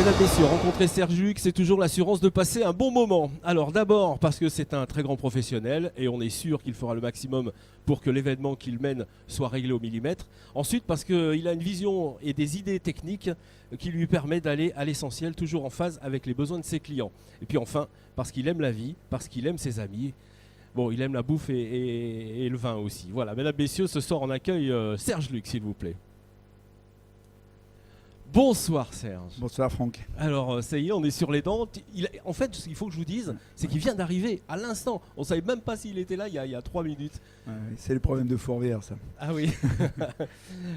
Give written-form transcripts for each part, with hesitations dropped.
mesdames, messieurs, rencontrer Serge Luc, c'est toujours l'assurance de passer un bon moment. Alors d'abord parce que c'est un très grand professionnel et on est sûr qu'il fera le maximum pour que l'événement qu'il mène soit réglé au millimètre. Ensuite parce qu'il a une vision et des idées techniques qui lui permettent d'aller à l'essentiel, toujours en phase avec les besoins de ses clients. Et puis enfin parce qu'il aime la vie, parce qu'il aime ses amis. Bon, il aime la bouffe et le vin aussi. Voilà, mesdames, messieurs, ce soir on accueille Serge Luc, s'il vous plaît. Bonsoir Serge. Bonsoir Franck. Alors ça y est, on est sur les dents. En fait, ce qu'il faut que je vous dise, c'est qu'il vient d'arriver à l'instant. On ne savait même pas s'il était là il y a 3 minutes. Ouais, c'est le problème de Fourvière, ça. Ah oui.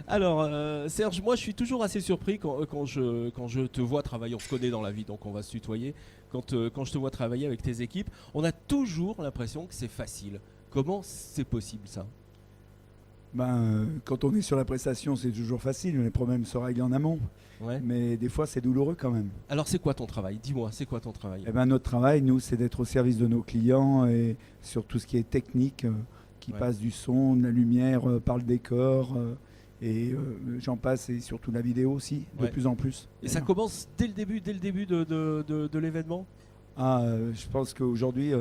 Alors Serge, moi je suis toujours assez surpris quand je te vois travailler. On se connaît dans la vie, donc on va se tutoyer. Quand je te vois travailler avec tes équipes, on a toujours l'impression que c'est facile. Comment c'est possible ça ? Quand on est sur la prestation, c'est toujours facile, les problèmes se règlent en amont. Ouais. Mais des fois, c'est douloureux quand même. Alors c'est quoi ton travail ? Dis-moi, c'est quoi ton travail ? Notre travail, nous, c'est d'être au service de nos clients et sur tout ce qui est technique, qui passe du son, de la lumière, par le décor, et j'en passe, et surtout la vidéo aussi, de plus en plus. Et ça commence dès le début de l'événement ? Je pense qu'aujourd'hui...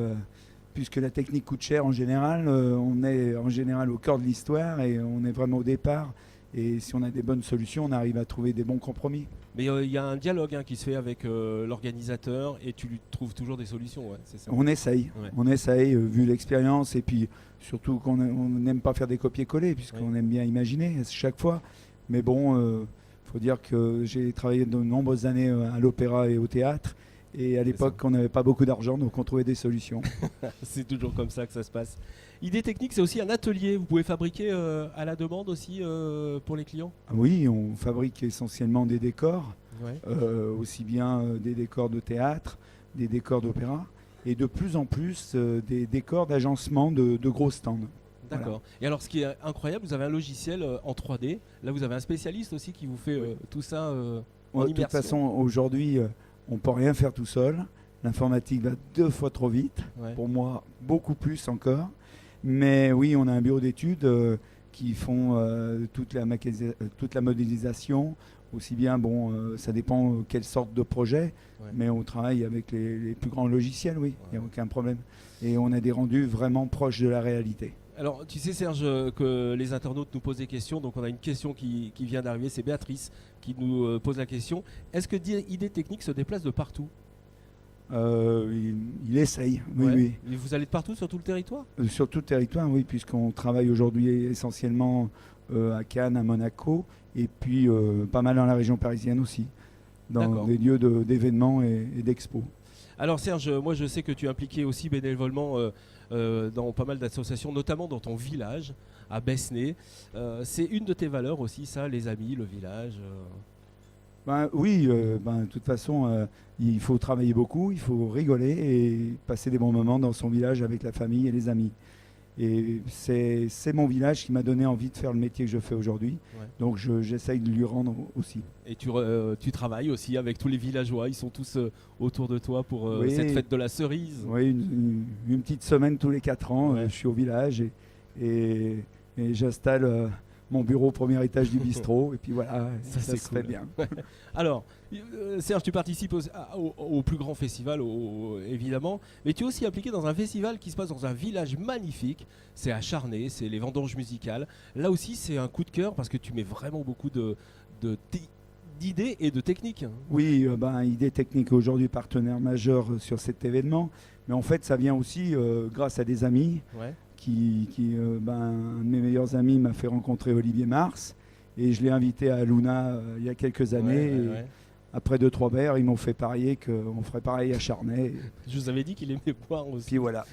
puisque la technique coûte cher en général, on est en général au cœur de l'histoire et on est vraiment au départ. Et si on a des bonnes solutions, on arrive à trouver des bons compromis. Mais il y a un dialogue qui se fait avec l'organisateur et tu lui trouves toujours des solutions, c'est ça ? On essaye, vu l'expérience et puis surtout qu'on n'aime pas faire des copier-coller puisqu'on aime bien imaginer chaque fois. Mais bon, faut dire que j'ai travaillé de nombreuses années à l'opéra et au théâtre. Et à l'époque, on n'avait pas beaucoup d'argent, donc on trouvait des solutions. C'est toujours comme ça que ça se passe. Idée Technique, c'est aussi un atelier. Vous pouvez fabriquer à la demande aussi pour les clients ? Oui, on fabrique essentiellement des décors, aussi bien des décors de théâtre, des décors d'opéra, et de plus en plus des décors d'agencement de gros stands. D'accord. Voilà. Et alors, ce qui est incroyable, vous avez un logiciel en 3D. Là, vous avez un spécialiste aussi qui vous fait tout ça en immersion. De toute façon, aujourd'hui... on ne peut rien faire tout seul. L'informatique va 2 fois trop vite. Pour moi, beaucoup plus encore. Mais oui, on a un bureau d'études qui font toute la modélisation. Aussi bien, ça dépend quelle sorte de projet. Mais on travaille avec les plus grands logiciels, oui. Il n'y a aucun problème. Et on a des rendus vraiment proches de la réalité. Alors, tu sais Serge que les internautes nous posent des questions, donc on a une question qui vient d'arriver, c'est Béatrice qui nous pose la question. Est-ce que Idée Technique se déplace de partout ? Il essaye, oui. Et vous allez de partout sur tout le territoire ? Sur tout le territoire, oui, puisqu'on travaille aujourd'hui essentiellement à Cannes, à Monaco, et puis pas mal dans la région parisienne aussi, dans des lieux d'événements et d'expos. Alors Serge, moi je sais que tu es impliqué aussi bénévolement dans pas mal d'associations, notamment dans ton village, à Besnay. C'est une de tes valeurs aussi, ça, les amis, le village de toute façon, il faut travailler beaucoup, il faut rigoler et passer des bons moments dans son village avec la famille et les amis. Et c'est mon village qui m'a donné envie de faire le métier que je fais aujourd'hui. Donc j'essaye de lui rendre aussi. Et tu travailles aussi avec tous les villageois, ils sont tous autour de toi pour cette fête de la cerise. Oui, une petite semaine tous les 4 ans, je suis au village et j'installe mon bureau au premier étage du bistrot. Et puis voilà, ça se fait bien. Alors, Serge, tu participes au plus grand festival, évidemment, mais tu es aussi impliqué dans un festival qui se passe dans un village magnifique. C'est à Charnay, c'est les vendanges musicales. Là aussi, c'est un coup de cœur parce que tu mets vraiment beaucoup d'idées et de techniques. Oui, Idée Technique est aujourd'hui partenaire majeur sur cet événement. Mais en fait, ça vient aussi grâce à des amis. Un de mes meilleurs amis m'a fait rencontrer Olivier Mars. Et je l'ai invité à Luna il y a quelques années. Après 2-3 verres, ils m'ont fait parier qu'on ferait pareil à Charnay. Je vous avais dit qu'il aimait boire aussi. Puis voilà.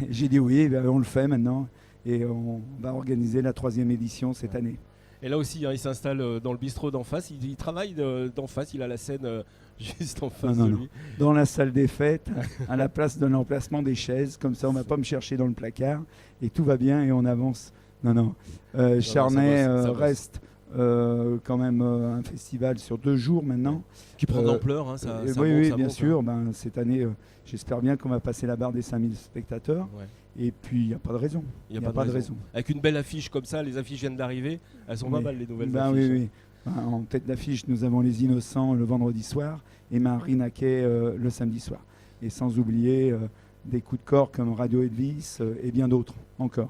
J'ai dit oui, on le fait maintenant. Et on va organiser la 3e édition cette année. Et là aussi, il s'installe dans le bistrot d'en face. Il travaille d'en face. Il a la scène juste en face de lui. Dans la salle des fêtes, à la place de l'emplacement des chaises. Comme ça, on ne va pas me chercher dans le placard. Et tout va bien et on avance. Charnay reste... quand même un festival sur 2 jours maintenant. Qui prend d'ampleur, oui, bien sûr. Cette année, j'espère bien qu'on va passer la barre des 5000 spectateurs. Et puis, il n'y a pas de raison. Il n'y a pas de raison. Avec une belle affiche comme ça, les affiches viennent d'arriver. Elles sont pas mal, les nouvelles affiches. Oui. En tête d'affiche, nous avons Les Innocents le vendredi soir et Marinaquet le samedi soir. Et sans oublier des coups de corps comme Radio Elvis et bien d'autres encore.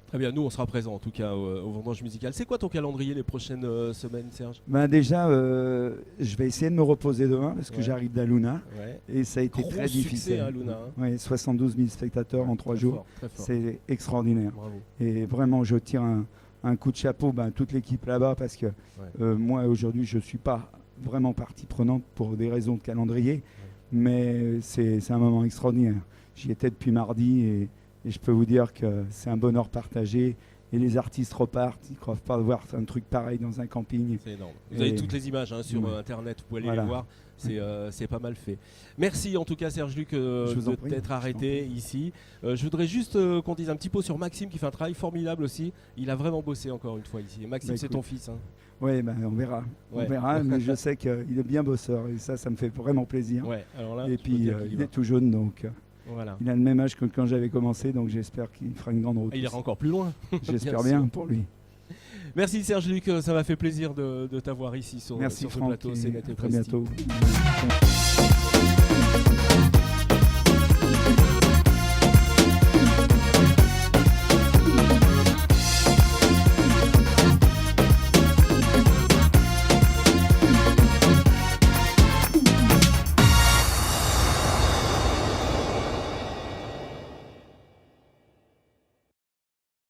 Très bien, nous on sera présents en tout cas au Vendanges Musicales. C'est quoi ton calendrier les prochaines semaines, Serge? Déjà, je vais essayer de me reposer demain parce que j'arrive d'Aluna et ça a été Gros très difficile. Succès, hein, Luna, hein. 72 000 spectateurs en 3 jours, c'est extraordinaire. Bravo. Et vraiment, je tire un coup de chapeau à toute l'équipe là-bas parce que moi aujourd'hui, je ne suis pas vraiment partie prenante pour des raisons de calendrier, mais c'est un moment extraordinaire. J'y étais depuis mardi et je peux vous dire que c'est un bonheur partagé et les artistes repartent. Ils ne croient pas voir un truc pareil dans un camping. C'est énorme. Vous avez toutes les images sur internet, vous pouvez aller les voir. C'est pas mal fait. Merci en tout cas Serge Luc de t'être arrêté ici. Je voudrais juste qu'on dise un petit peu sur Maxime qui fait un travail formidable aussi. Il a vraiment bossé encore une fois ici. Maxime, c'est ton fils. Hein. Oui, on verra. On verra, mais je sais qu'il est bien bosseur et ça me fait vraiment plaisir. Alors là, et puis il est tout jeune donc. Voilà. Il a le même âge que quand j'avais commencé, donc j'espère qu'il fera une grande route. Il ira encore plus loin. J'espère bien pour lui. Merci Serge Luc, ça m'a fait plaisir de t'avoir ici sur ce plateau. À très bientôt.